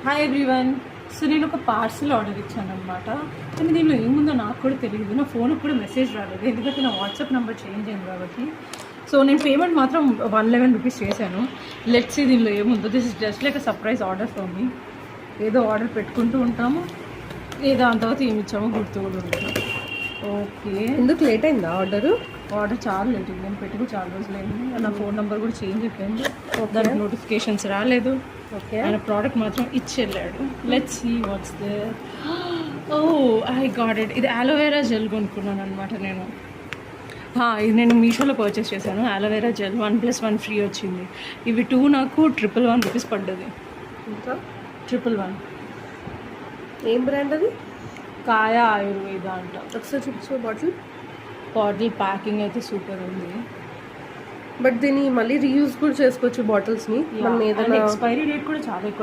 Hi everyone. So నేను ఒక parcel order ఇచ్చాను అనమాట. కానీ దీనిలో ఏముందో నాకు కూడా తెలియదు. నా ఫోన్కి కూడా మెసేజ్ రాలేదు, ఎందుకంటే నా వాట్సాప్ నెంబర్ చేంజ్ అయింది కాబట్టి. సో నేను పేమెంట్ మాత్రం 111 రూపీస్ చేశాను. లెట్స్ సీ దీనిలో ఏముందో. This is just like a surprise order for me. ఏదో ఆర్డర్ పెట్టుకుంటూ ఉంటాము, ఏదో అంత తర్వాత ఏమి ఇచ్చామో గుర్తు కూడా ఉంటుంది. ఓకే, ఎందుకు లేట్ అయిందా ఆర్డర్ చాలా లేట్ అయింది. నేను పెట్టుకు చాలా రోజులు అయింది. నా ఫోన్ నెంబర్ కూడా చేంజ్ అయిపోయింది, దానికి నోటిఫికేషన్స్ రాలేదు. ఓకే, ఆయన ప్రోడక్ట్ మాత్రం ఇచ్చి వెళ్ళాడు. Let's see what's there. Oh I got it. ఇది అలోవెరా జెల్ కొనుక్కున్నాను అనమాట నేను. ఇది నేను మీషోలో పర్చేస్ చేశాను. అలోవెరా జెల్ 1+1 ఫ్రీ వచ్చింది. ఇవి 2 నాకు 111 రూపీస్ పడ్డది. ఇంకా 111. ఏం బ్రాండ్ అది? కాయా ఆయుర్వేద అంట. ఒకసారి చూపించు బాటిల్. ప్యాకింగ్ అయితే సూపర్ ఉంది. బట్ దీన్ని మళ్ళీ రీయూజ్ కూడా చేసుకోవచ్చు బాటిల్స్ని. మనం ఏదైనా ఎక్స్పైరీ డేట్ కూడా చాలా ఎక్కువ.